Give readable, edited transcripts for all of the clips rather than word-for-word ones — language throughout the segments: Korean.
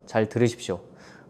잘 들으십시오.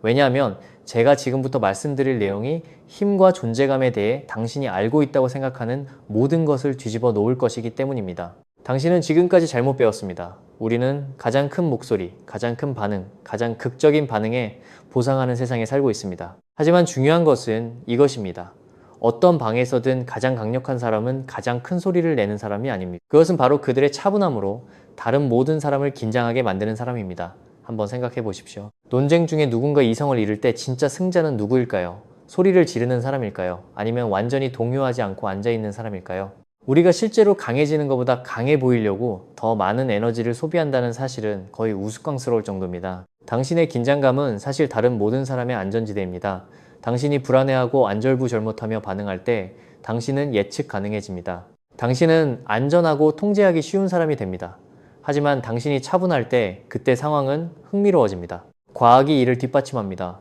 왜냐하면 제가 지금부터 말씀드릴 내용이 힘과 존재감에 대해 당신이 알고 있다고 생각하는 모든 것을 뒤집어 놓을 것이기 때문입니다. 당신은 지금까지 잘못 배웠습니다. 우리는 가장 큰 목소리, 가장 큰 반응, 가장 극적인 반응에 보상하는 세상에 살고 있습니다. 하지만 중요한 것은 이것입니다. 어떤 방에서든 가장 강력한 사람은 가장 큰 소리를 내는 사람이 아닙니다. 그것은 바로 그들의 차분함으로 다른 모든 사람을 긴장하게 만드는 사람입니다. 한번 생각해 보십시오. 논쟁 중에 누군가 이성을 잃을 때 진짜 승자는 누구일까요? 소리를 지르는 사람일까요? 아니면 완전히 동요하지 않고 앉아있는 사람일까요? 우리가 실제로 강해지는 것보다 강해 보이려고 더 많은 에너지를 소비한다는 사실은 거의 우스꽝스러울 정도입니다. 당신의 긴장감은 사실 다른 모든 사람의 안전지대입니다. 당신이 불안해하고 안절부절못하며 반응할 때 당신은 예측 가능해집니다. 당신은 안전하고 통제하기 쉬운 사람이 됩니다. 하지만 당신이 차분할 때 그때 상황은 흥미로워집니다. 과학이 이를 뒷받침합니다.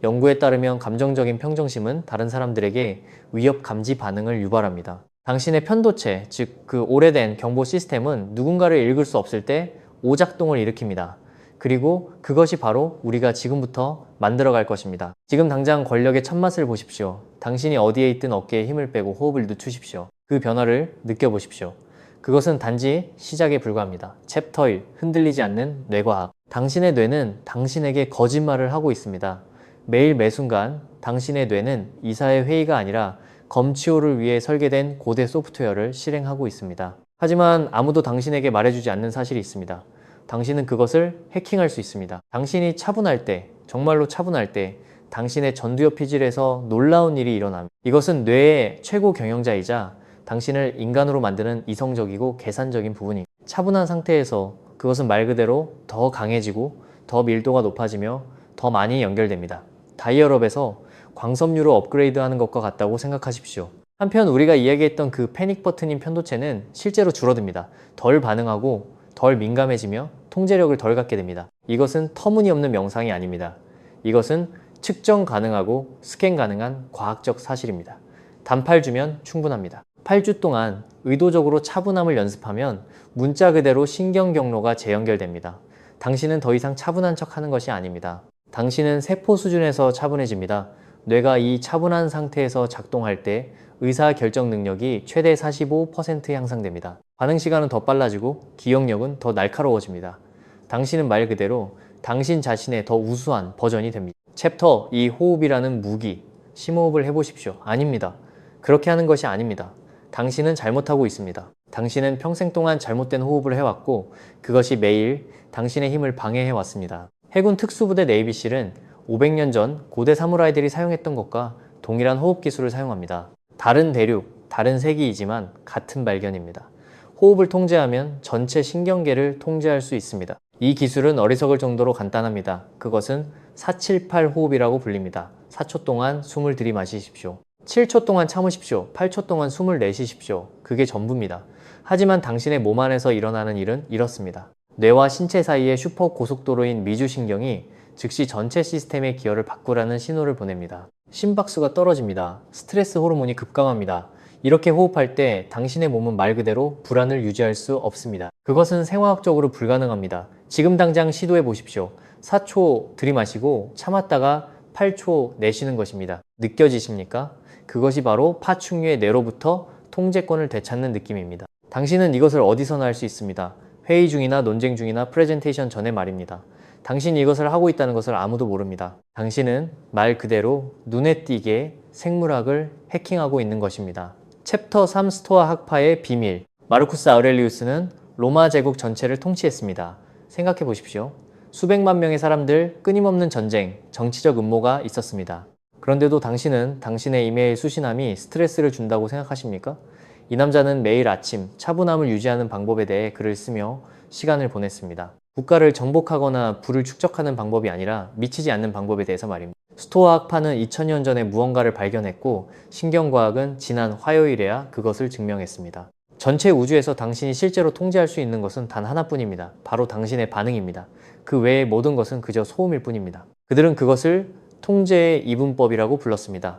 연구에 따르면 감정적인 평정심은 다른 사람들에게 위협 감지 반응을 유발합니다. 당신의 편도체, 즉 그 오래된 경보 시스템은 누군가를 읽을 수 없을 때 오작동을 일으킵니다. 그리고 그것이 바로 우리가 지금부터 만들어갈 것입니다. 지금 당장 권력의 첫맛을 보십시오. 당신이 어디에 있든 어깨에 힘을 빼고 호흡을 늦추십시오. 그 변화를 느껴보십시오. 그것은 단지 시작에 불과합니다. 챕터 1. 흔들리지 않는 뇌과학. 당신의 뇌는 당신에게 거짓말을 하고 있습니다. 매일 매순간 당신의 뇌는 이사의 회의가 아니라 검치호를 위해 설계된 고대 소프트웨어를 실행하고 있습니다. 하지만 아무도 당신에게 말해주지 않는 사실이 있습니다. 당신은 그것을 해킹할 수 있습니다. 당신이 차분할 때, 정말로 차분할 때 당신의 전두엽 피질에서 놀라운 일이 일어납니다. 이것은 뇌의 최고 경영자이자 당신을 인간으로 만드는 이성적이고 계산적인 부분입니다. 차분한 상태에서 그것은 말 그대로 더 강해지고 더 밀도가 높아지며 더 많이 연결됩니다. 다이얼업에서 광섬유로 업그레이드하는 것과 같다고 생각하십시오. 한편 우리가 이야기했던 그 패닉 버튼인 편도체는 실제로 줄어듭니다. 덜 반응하고 덜 민감해지며 통제력을 덜 갖게 됩니다. 이것은 터무니없는 명상이 아닙니다. 이것은 측정 가능하고 스캔 가능한 과학적 사실입니다. 단 8주면 충분합니다. 8주 동안 의도적으로 차분함을 연습하면 문자 그대로 신경 경로가 재연결됩니다. 당신은 더 이상 차분한 척 하는 것이 아닙니다. 당신은 세포 수준에서 차분해집니다. 뇌가 이 차분한 상태에서 작동할 때 의사결정 능력이 최대 45% 향상됩니다. 반응 시간은 더 빨라지고 기억력은 더 날카로워집니다. 당신은 말 그대로 당신 자신의 더 우수한 버전이 됩니다. 챕터 2. 호흡이라는 무기. 심호흡을 해보십시오. 아닙니다. 그렇게 하는 것이 아닙니다. 당신은 잘못하고 있습니다. 당신은 평생 동안 잘못된 호흡을 해왔고 그것이 매일 당신의 힘을 방해해왔습니다. 해군 특수부대 네이비실은 500년 전 고대 사무라이들이 사용했던 것과 동일한 호흡 기술을 사용합니다. 다른 대륙, 다른 세기이지만 같은 발견입니다. 호흡을 통제하면 전체 신경계를 통제할 수 있습니다. 이 기술은 어리석을 정도로 간단합니다. 그것은 478 호흡이라고 불립니다. 4초 동안 숨을 들이마시십시오. 7초 동안 참으십시오. 8초 동안 숨을 내쉬십시오. 그게 전부입니다. 하지만 당신의 몸 안에서 일어나는 일은 이렇습니다. 뇌와 신체 사이의 슈퍼 고속도로인 미주신경이 즉시 전체 시스템의 기여를 바꾸라는 신호를 보냅니다. 심박수가 떨어집니다. 스트레스 호르몬이 급강합니다. 이렇게 호흡할 때 당신의 몸은 말 그대로 불안을 유지할 수 없습니다. 그것은 생화학적으로 불가능합니다. 지금 당장 시도해 보십시오. 4초 들이마시고 참았다가 8초 내쉬는 것입니다. 느껴지십니까? 그것이 바로 파충류의 뇌로부터 통제권을 되찾는 느낌입니다. 당신은 이것을 어디서나 할 수 있습니다. 회의 중이나 논쟁 중이나 프레젠테이션 전에 말입니다. 당신이 이것을 하고 있다는 것을 아무도 모릅니다. 당신은 말 그대로 눈에 띄게 생물학을 해킹하고 있는 것입니다. 챕터 3. 스토아 학파의 비밀. 마르쿠스 아우렐리우스는 로마 제국 전체를 통치했습니다. 생각해 보십시오. 수백만 명의 사람들, 끊임없는 전쟁, 정치적 음모가 있었습니다. 그런데도 당신은 당신의 이메일 수신함이 스트레스를 준다고 생각하십니까? 이 남자는 매일 아침 차분함을 유지하는 방법에 대해 글을 쓰며 시간을 보냈습니다. 국가를 정복하거나 부를 축적하는 방법이 아니라 미치지 않는 방법에 대해서 말입니다. 스토아 학파는 2000년 전에 무언가를 발견했고 신경과학은 지난 화요일에야 그것을 증명했습니다. 전체 우주에서 당신이 실제로 통제할 수 있는 것은 단 하나뿐입니다. 바로 당신의 반응입니다. 그 외의 모든 것은 그저 소음일 뿐입니다. 그들은 그것을 통제의 이분법이라고 불렀습니다.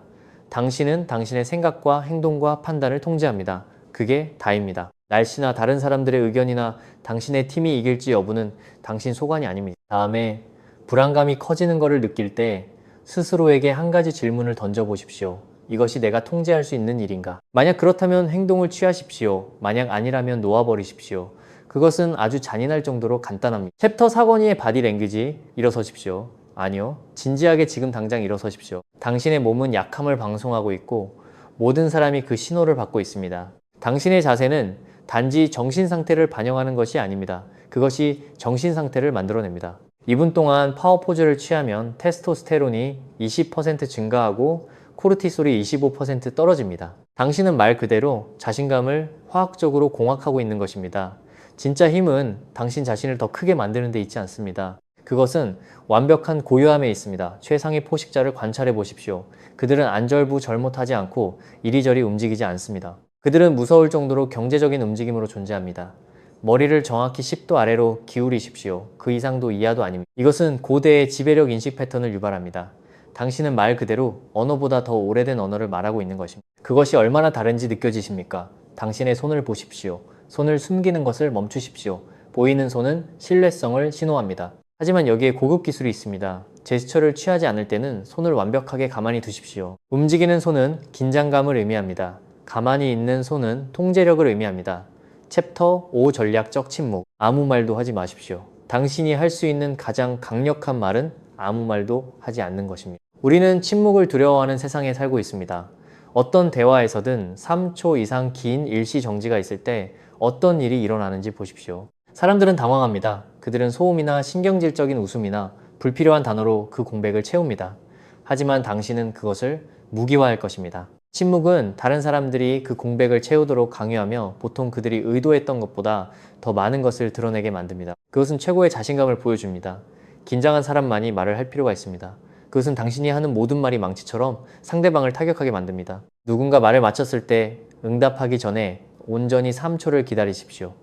당신은 당신의 생각과 행동과 판단을 통제합니다. 그게 다입니다. 날씨나 다른 사람들의 의견이나 당신의 팀이 이길지 여부는 당신 소관이 아닙니다. 다음에 불안감이 커지는 것을 느낄 때 스스로에게 한 가지 질문을 던져보십시오. 이것이 내가 통제할 수 있는 일인가? 만약 그렇다면 행동을 취하십시오. 만약 아니라면 놓아버리십시오. 그것은 아주 잔인할 정도로 간단합니다. 챕터 4권위의 바디 랭귀지, 일어서십시오. 아니요. 진지하게 지금 당장 일어서십시오. 당신의 몸은 약함을 방송하고 있고 모든 사람이 그 신호를 받고 있습니다. 당신의 자세는 단지 정신 상태를 반영하는 것이 아닙니다. 그것이 정신 상태를 만들어냅니다. 2분 동안 파워 포즈를 취하면 테스토스테론이 20% 증가하고 코르티솔이 25% 떨어집니다. 당신은 말 그대로 자신감을 화학적으로 공학하고 있는 것입니다. 진짜 힘은 당신 자신을 더 크게 만드는 데 있지 않습니다. 그것은 완벽한 고요함에 있습니다. 최상의 포식자를 관찰해 보십시오. 그들은 안절부절못하지 않고 이리저리 움직이지 않습니다. 그들은 무서울 정도로 경제적인 움직임으로 존재합니다. 머리를 정확히 10도 아래로 기울이십시오. 그 이상도 이하도 아닙니다. 이것은 고대의 지배력 인식 패턴을 유발합니다. 당신은 말 그대로 언어보다 더 오래된 언어를 말하고 있는 것입니다. 그것이 얼마나 다른지 느껴지십니까? 당신의 손을 보십시오. 손을 숨기는 것을 멈추십시오. 보이는 손은 신뢰성을 신호합니다. 하지만 여기에 고급 기술이 있습니다. 제스처를 취하지 않을 때는 손을 완벽하게 가만히 두십시오. 움직이는 손은 긴장감을 의미합니다. 가만히 있는 손은 통제력을 의미합니다. 챕터 5 전략적 침묵. 아무 말도 하지 마십시오. 당신이 할 수 있는 가장 강력한 말은 아무 말도 하지 않는 것입니다. 우리는 침묵을 두려워하는 세상에 살고 있습니다. 어떤 대화에서든 3초 이상 긴 일시 정지가 있을 때 어떤 일이 일어나는지 보십시오. 사람들은 당황합니다. 그들은 소음이나 신경질적인 웃음이나 불필요한 단어로 그 공백을 채웁니다. 하지만 당신은 그것을 무기화할 것입니다. 침묵은 다른 사람들이 그 공백을 채우도록 강요하며 보통 그들이 의도했던 것보다 더 많은 것을 드러내게 만듭니다. 그것은 최고의 자신감을 보여줍니다. 긴장한 사람만이 말을 할 필요가 있습니다. 그것은 당신이 하는 모든 말이 망치처럼 상대방을 타격하게 만듭니다. 누군가 말을 마쳤을 때 응답하기 전에 온전히 3초를 기다리십시오.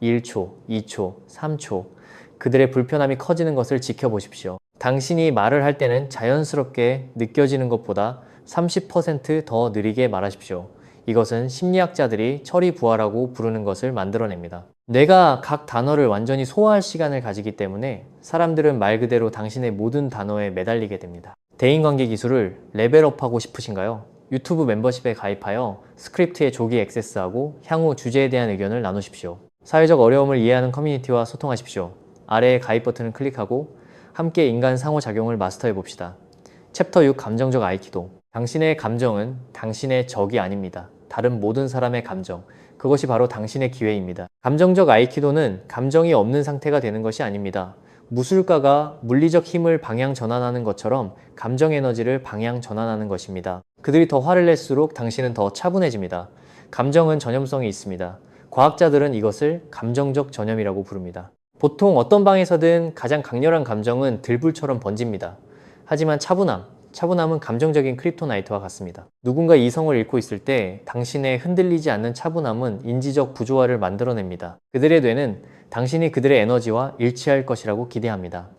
1초, 2초, 3초. 그들의 불편함이 커지는 것을 지켜보십시오. 당신이 말을 할 때는 자연스럽게 느껴지는 것보다 30% 더 느리게 말하십시오. 이것은 심리학자들이 처리부하라고 부르는 것을 만들어냅니다. 뇌가 각 단어를 완전히 소화할 시간을 가지기 때문에 사람들은 말 그대로 당신의 모든 단어에 매달리게 됩니다. 대인관계 기술을 레벨업하고 싶으신가요? 유튜브 멤버십에 가입하여 스크립트에 조기 액세스하고 향후 주제에 대한 의견을 나누십시오. 사회적 어려움을 이해하는 커뮤니티와 소통하십시오. 아래의 가입 버튼을 클릭하고 함께 인간 상호작용을 마스터해 봅시다. 챕터 6 감정적 아이키도. 당신의 감정은 당신의 적이 아닙니다. 다른 모든 사람의 감정, 그것이 바로 당신의 기회입니다. 감정적 아이키도는 감정이 없는 상태가 되는 것이 아닙니다. 무술가가 물리적 힘을 방향 전환하는 것처럼 감정 에너지를 방향 전환하는 것입니다. 그들이 더 화를 낼수록 당신은 더 차분해집니다. 감정은 전염성이 있습니다. 과학자들은 이것을 감정적 전염이라고 부릅니다. 보통 어떤 방에서든 가장 강렬한 감정은 들불처럼 번집니다. 하지만 차분함은 감정적인 크립토나이트와 같습니다. 누군가 이성을 잃고 있을 때 당신의 흔들리지 않는 차분함은 인지적 부조화를 만들어냅니다. 그들의 뇌는 당신이 그들의 에너지와 일치할 것이라고 기대합니다.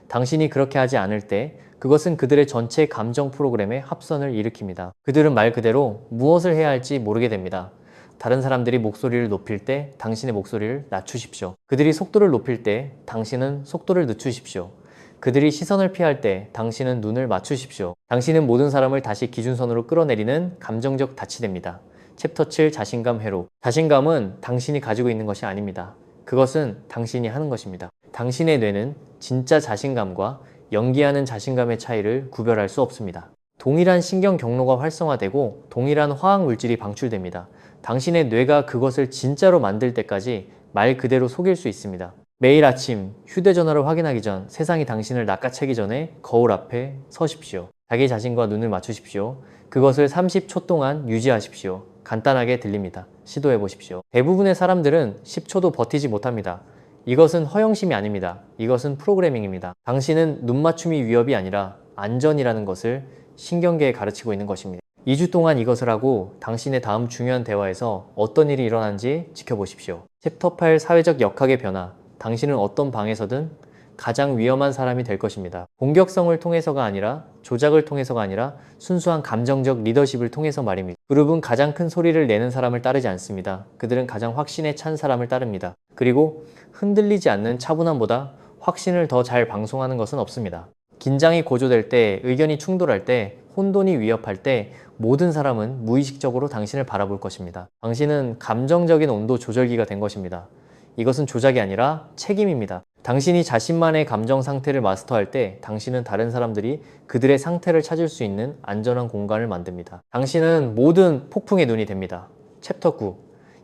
당신이 그렇게 하지 않을 때 그것은 그들의 전체 감정 프로그램의 합선을 일으킵니다. 그들은 말 그대로 무엇을 해야 할지 모르게 됩니다. 다른 사람들이 목소리를 높일 때 당신의 목소리를 낮추십시오. 그들이 속도를 높일 때 당신은 속도를 늦추십시오. 그들이 시선을 피할 때 당신은 눈을 맞추십시오. 당신은 모든 사람을 다시 기준선으로 끌어내리는 감정적 다치대입니다. 챕터 7 자신감 회로. 자신감은 당신이 가지고 있는 것이 아닙니다. 그것은 당신이 하는 것입니다. 당신의 뇌는 진짜 자신감과 연기하는 자신감의 차이를 구별할 수 없습니다. 동일한 신경 경로가 활성화되고 동일한 화학 물질이 방출됩니다. 당신의 뇌가 그것을 진짜로 만들 때까지 말 그대로 속일 수 있습니다. 매일 아침 휴대전화를 확인하기 전 세상이 당신을 낚아채기 전에 거울 앞에 서십시오. 자기 자신과 눈을 맞추십시오. 그것을 30초 동안 유지하십시오. 간단하게 들립니다. 시도해 보십시오. 대부분의 사람들은 10초도 버티지 못합니다. 이것은 허영심이 아닙니다. 이것은 프로그래밍입니다. 당신은 눈 맞춤이 위협이 아니라 안전이라는 것을 신경계에 가르치고 있는 것입니다. 2주 동안 이것을 하고 당신의 다음 중요한 대화에서 어떤 일이 일어나는지 지켜보십시오. 챕터 8 사회적 역학의 변화. 당신은 어떤 방에서든 가장 위험한 사람이 될 것입니다. 공격성을 통해서가 아니라 조작을 통해서가 아니라 순수한 감정적 리더십을 통해서 말입니다. 그룹은 가장 큰 소리를 내는 사람을 따르지 않습니다. 그들은 가장 확신에 찬 사람을 따릅니다. 그리고 흔들리지 않는 차분함보다 확신을 더 잘 방송하는 것은 없습니다. 긴장이 고조될 때, 의견이 충돌할 때, 혼돈이 위협할 때 모든 사람은 무의식적으로 당신을 바라볼 것입니다. 당신은 감정적인 온도 조절기가 된 것입니다. 이것은 조작이 아니라 책임입니다. 당신이 자신만의 감정 상태를 마스터할 때 당신은 다른 사람들이 그들의 상태를 찾을 수 있는 안전한 공간을 만듭니다. 당신은 모든 폭풍의 눈이 됩니다. 챕터 9.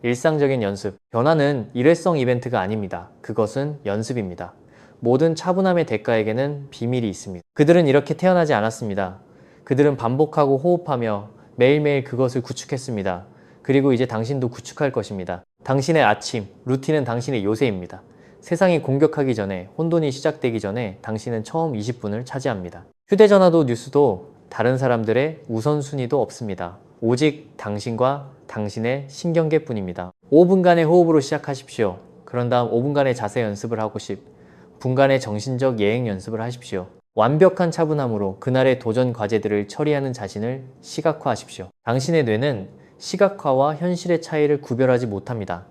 일상적인 연습. 변화는 일회성 이벤트가 아닙니다. 그것은 연습입니다. 모든 차분함의 대가에게는 비밀이 있습니다. 그들은 이렇게 태어나지 않았습니다. 그들은 반복하고 호흡하며 매일매일 그것을 구축했습니다. 그리고 이제 당신도 구축할 것입니다. 당신의 아침, 루틴은 당신의 요새입니다. 세상이 공격하기 전에, 혼돈이 시작되기 전에 당신은 처음 20분을 차지합니다. 휴대전화도 뉴스도 다른 사람들의 우선순위도 없습니다. 오직 당신과 당신의 신경계뿐입니다. 5분간의 호흡으로 시작하십시오. 그런 다음 5분간의 자세 연습을 하고 10분간의 정신적 예행 연습을 하십시오. 완벽한 차분함으로 그날의 도전 과제들을 처리하는 자신을 시각화하십시오. 당신의 뇌는 시각화와 현실의 차이를 구별하지 못합니다.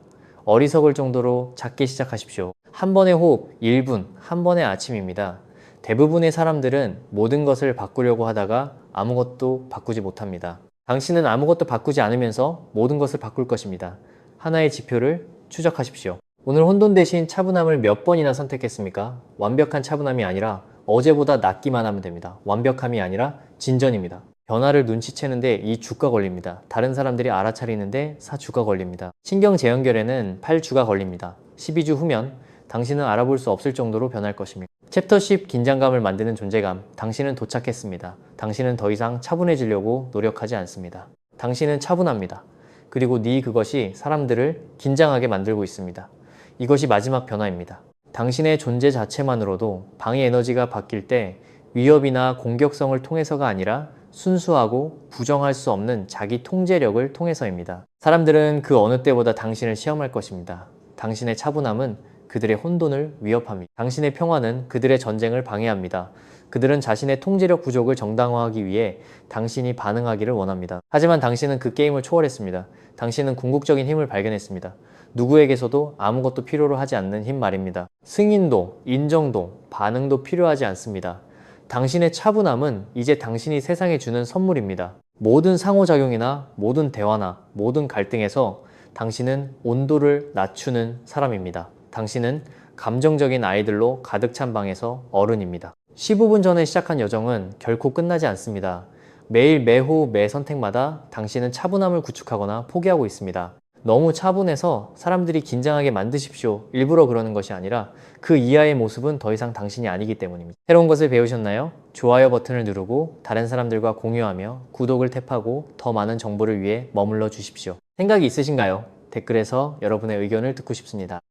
어리석을 정도로 작게 시작하십시오. 한 번의 호흡, 1분, 한 번의 아침입니다. 대부분의 사람들은 모든 것을 바꾸려고 하다가 아무것도 바꾸지 못합니다. 당신은 아무것도 바꾸지 않으면서 모든 것을 바꿀 것입니다. 하나의 지표를 추적하십시오. 오늘 혼돈 대신 차분함을 몇 번이나 선택했습니까? 완벽한 차분함이 아니라 어제보다 낫기만 하면 됩니다. 완벽함이 아니라 진전입니다. 변화를 눈치채는데 2주가 걸립니다. 다른 사람들이 알아차리는데 4주가 걸립니다. 신경 재연결에는 8주가 걸립니다. 12주 후면 당신은 알아볼 수 없을 정도로 변할 것입니다. 챕터 10 긴장감을 만드는 존재감. 당신은 도착했습니다. 당신은 더 이상 차분해지려고 노력하지 않습니다. 당신은 차분합니다. 그리고 그것이 사람들을 긴장하게 만들고 있습니다. 이것이 마지막 변화입니다. 당신의 존재 자체만으로도 방의 에너지가 바뀔 때 위협이나 공격성을 통해서가 아니라 순수하고 부정할 수 없는 자기 통제력을 통해서입니다. 사람들은 그 어느 때보다 당신을 시험할 것입니다. 당신의 차분함은 그들의 혼돈을 위협합니다. 당신의 평화는 그들의 전쟁을 방해합니다. 그들은 자신의 통제력 부족을 정당화하기 위해 당신이 반응하기를 원합니다. 하지만 당신은 그 게임을 초월했습니다. 당신은 궁극적인 힘을 발견했습니다. 누구에게서도 아무것도 필요로 하지 않는 힘 말입니다. 승인도, 인정도, 반응도 필요하지 않습니다. 당신의 차분함은 이제 당신이 세상에 주는 선물입니다. 모든 상호작용이나 모든 대화나 모든 갈등에서 당신은 온도를 낮추는 사람입니다. 당신은 감정적인 아이들로 가득 찬 방에서 어른입니다. 15분 전에 시작한 여정은 결코 끝나지 않습니다. 매일 매호 매 선택마다 당신은 차분함을 구축하거나 포기하고 있습니다. 너무 차분해서 사람들이 긴장하게 만드십시오. 일부러 그러는 것이 아니라 그 이하의 모습은 더 이상 당신이 아니기 때문입니다. 새로운 것을 배우셨나요? 좋아요 버튼을 누르고 다른 사람들과 공유하며 구독을 탭하고 더 많은 정보를 위해 머물러 주십시오. 생각이 있으신가요? 댓글에서 여러분의 의견을 듣고 싶습니다.